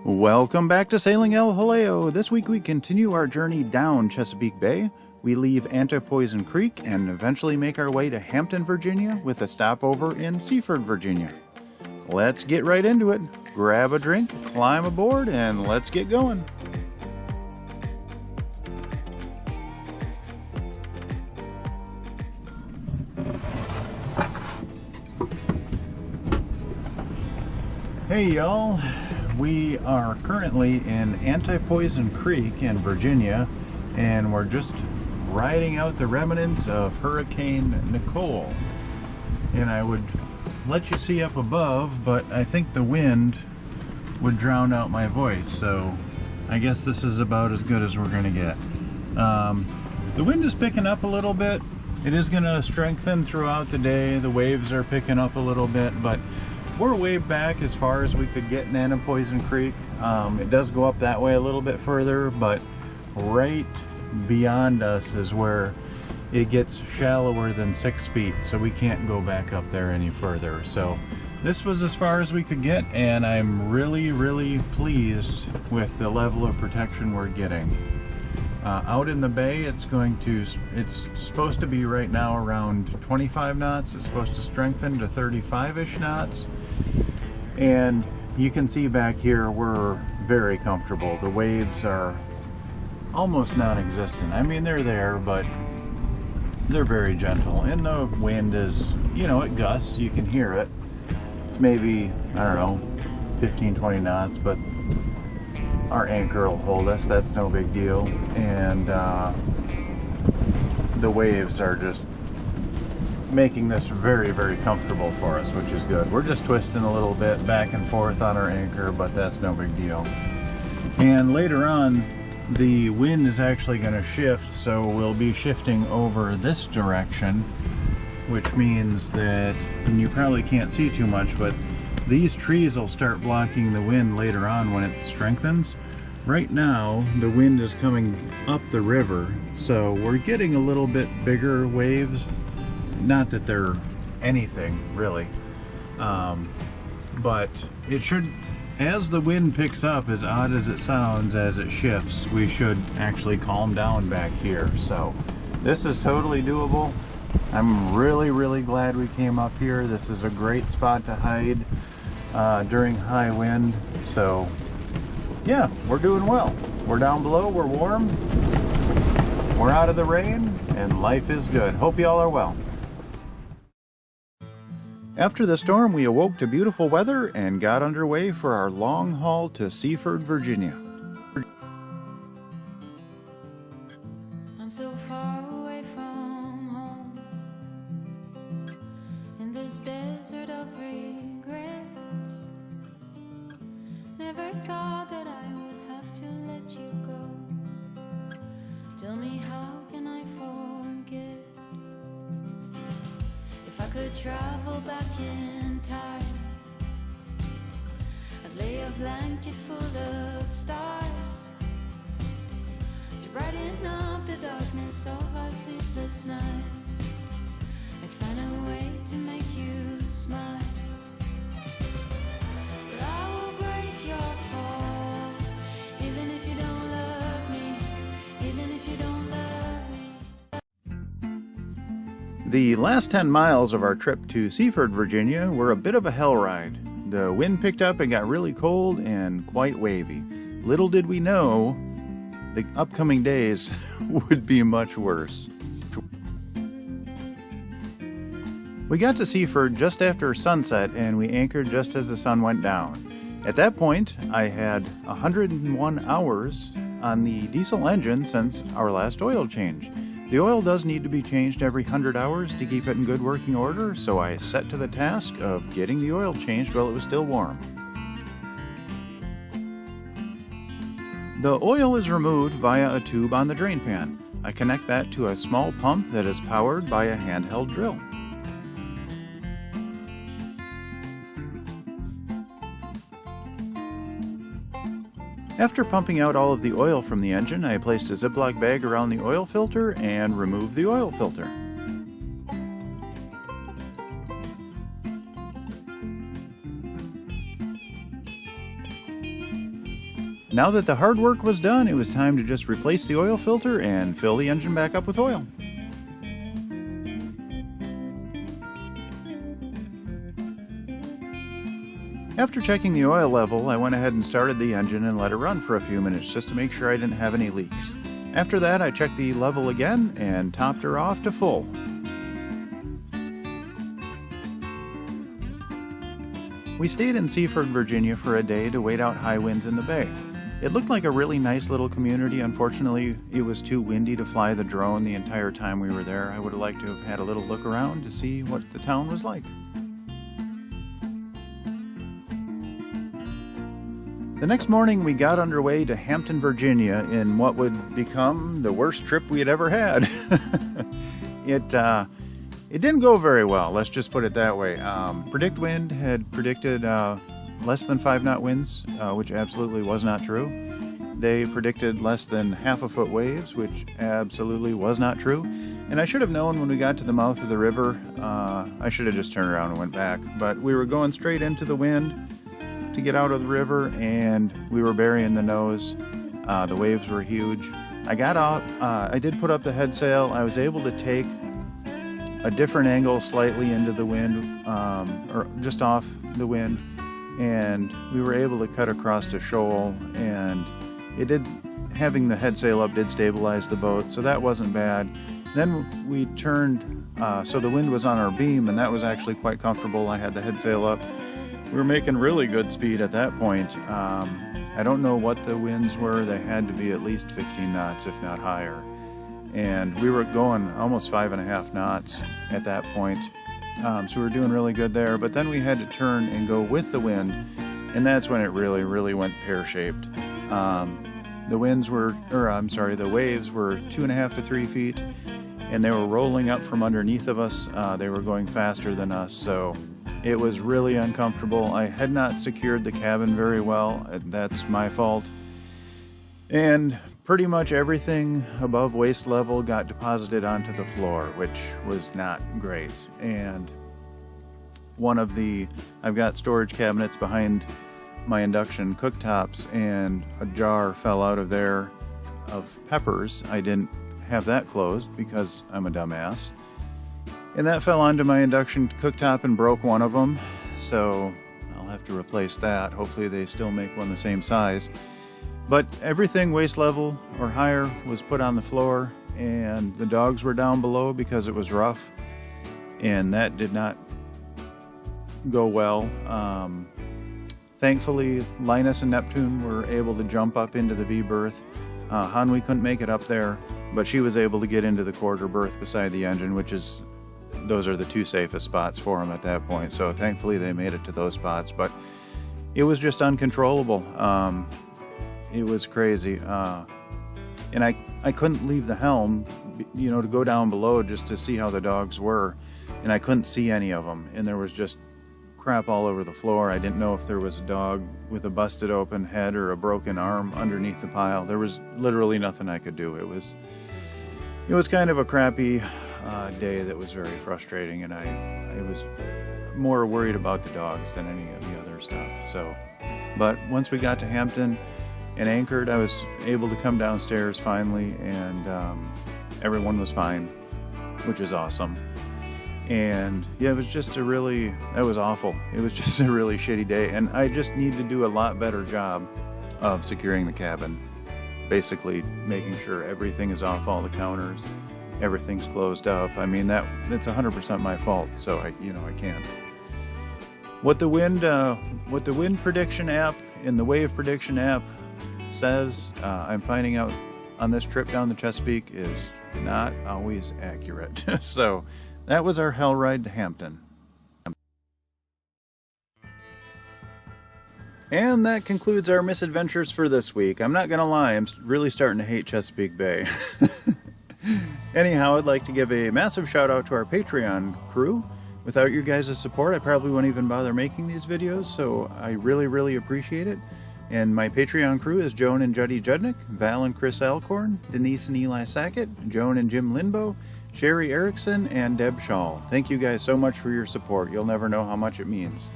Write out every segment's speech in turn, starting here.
Welcome back to Sailing El Jaleo. This week we continue our journey down Chesapeake Bay. We leave Antipoision Creek and eventually make our way to Hampton, Virginia with a stopover in Seaford, Virginia. Let's get right into it. Grab a drink, climb aboard, and let's get going. Hey y'all, we are currently in Antipoision Creek in Virginia, and we're just riding out the remnants of Hurricane Nicole. And I would let you see up above, but I think the wind would drown out my voice, so I guess this is about as good as we're gonna get. The wind is picking up a little bit. It is gonna strengthen throughout the day. The waves are picking up a little bit, but we're way back as far as we could get in Antipoision Creek. It does go up that way a little bit further, but right beyond us is where it gets shallower than 6 feet, so we can't go back up there any further. So this was as far as we could get, and I'm really pleased with the level of protection we're getting. Out in the bay, it's supposed to be right now around 25 knots. It's supposed to strengthen to 35-ish knots. And you can see back here, we're very comfortable. The waves are almost non-existent. I mean, they're there, but they're very gentle. And the wind is, you know, it gusts. You can hear it. It's maybe, I don't know, 15-20 knots, but our anchor will hold us. That's no big deal. And the waves are just making this very comfortable for us, which is good. We're just twisting a little bit back and forth on our anchor, but that's no big deal. And later on, the wind is actually going to shift, so we'll be shifting over this direction, which means that, and you probably can't see too much, but these trees will start blocking the wind later on when it strengthens. Right now, the wind is coming up the river, so we're getting a little bit bigger waves. Not that they're anything, really. But it should, as the wind picks up, as odd as it sounds, as it shifts, we should actually calm down back here. So this is totally doable. I'm really glad we came up here. This is a great spot to hide during high wind. So yeah, we're doing well. We're down below, we're warm, we're out of the rain, and life is good. Hope y'all are well. After the storm, we awoke to beautiful weather and got underway for our long haul to Seaford, Virginia. I'm so far away from home, in this desert of regrets. Never thought that I would have to let you go. Tell me, how can I forget? If I could travel back in time, I'd lay a blanket full of stars to brighten up the darkness of our sleepless nights. I'd find a way to make you smile. But I will break your fall, even if you don't love me, even if you don't love me. The last 10 miles of our trip to Seaford, Virginia were a bit of a hell ride. The wind picked up and got really cold and quite wavy. Little did we know the upcoming days would be much worse. We got to Seaford just after sunset, and we anchored just as the sun went down. At that point, I had 101 hours on the diesel engine since our last oil change. The oil does need to be changed every 100 hours to keep it in good working order, so I set to the task of getting the oil changed while it was still warm. The oil is removed via a tube on the drain pan. I connect that to a small pump that is powered by a handheld drill. After pumping out all of the oil from the engine, I placed a Ziploc bag around the oil filter and removed the oil filter. Now that the hard work was done, it was time to just replace the oil filter and fill the engine back up with oil. After checking the oil level, I went ahead and started the engine and let it run for a few minutes just to make sure I didn't have any leaks. After that, I checked the level again and topped her off to full. We stayed in Seaford, Virginia for a day to wait out high winds in the bay. It looked like a really nice little community. Unfortunately, it was too windy to fly the drone the entire time we were there. I would have liked to have had a little look around to see what the town was like. The next morning, we got underway to Hampton, Virginia in what would become the worst trip we had ever had. It didn't go very well, let's just put it that way. Predict Wind had predicted less than 5-knot winds, which absolutely was not true. They predicted less than half-a-foot waves, which absolutely was not true. And I should have known when we got to the mouth of the river. I should have just turned around and went back. But we were going straight into the wind to get out of the river, and we were burying the nose. The waves were huge. I got out, I did put up the head sail. I was able to take a different angle slightly into the wind, or just off the wind, and we were able to cut across a shoal, and having the head sail up did stabilize the boat, so that wasn't bad. Then we turned, so the wind was on our beam, and that was actually quite comfortable. I had the head sail up. We were making really good speed at that point. I don't know what the winds were. They had to be at least 15 knots, if not higher. And we were going almost 5.5 knots at that point. So we were doing really good there. But then we had to turn and go with the wind, and that's when it really, really went pear-shaped. The waves were 2.5 to 3 feet, and they were rolling up from underneath of us. They were going faster than us, so it was really uncomfortable. I had not secured the cabin very well. That's my fault. And pretty much everything above waist level got deposited onto the floor, which was not great. And I've got storage cabinets behind my induction cooktops, and a jar fell out of there of peppers. I didn't have that closed because I'm a dumbass. And that fell onto my induction cooktop and broke one of them, so I'll have to replace that. Hopefully they still make one the same size. But everything waist level or higher was put on the floor, and the dogs were down below because it was rough, and that did not go well. Thankfully, Linus and Neptune were able to jump up into the V-berth. Hanwi couldn't make it up there, but she was able to get into the quarter berth beside the engine, those are the two safest spots for them at that point. So thankfully they made it to those spots, but it was just uncontrollable. It was crazy. And I couldn't leave the helm, to go down below just to see how the dogs were. And I couldn't see any of them. And there was just crap all over the floor. I didn't know if there was a dog with a busted open head or a broken arm underneath the pile. There was literally nothing I could do. It was kind of a crappy day that was very frustrating, and I was more worried about the dogs than any of the other stuff. But once we got to Hampton and anchored, I was able to come downstairs finally, and everyone was fine, which is awesome. And yeah, it was just that was awful. It was just a really shitty day, and I just need to do a lot better job of securing the cabin. Basically making sure everything is off all the counters, everything's closed up. I mean, it's 100% my fault, so I can't. What the wind prediction app and the wave prediction app says, I'm finding out on this trip down the Chesapeake, is not always accurate. So that was our hell ride to Hampton. And that concludes our misadventures for this week. I'm not gonna lie, I'm really starting to hate Chesapeake Bay. Anyhow, I'd like to give a massive shout out to our Patreon crew. Without your guys' support, I probably wouldn't even bother making these videos, so I really, really appreciate it. And my Patreon crew is Joan and Juddy Judnick, Val and Chris Alcorn, Denise and Eli Sackett, Joan and Jim Linbo, Sherry Erickson, and Deb Shaw. Thank you guys so much for your support. You'll never know how much it means.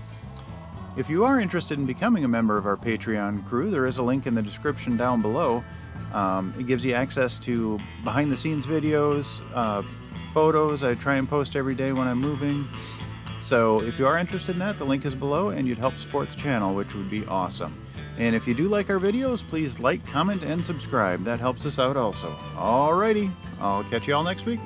If you are interested in becoming a member of our Patreon crew, there is a link in the description down below. It gives you access to behind-the-scenes videos, photos I try and post every day when I'm moving. So if you are interested in that, the link is below, and you'd help support the channel, which would be awesome. And if you do like our videos, please like, comment, and subscribe. That helps us out also. Alrighty, I'll catch you all next week.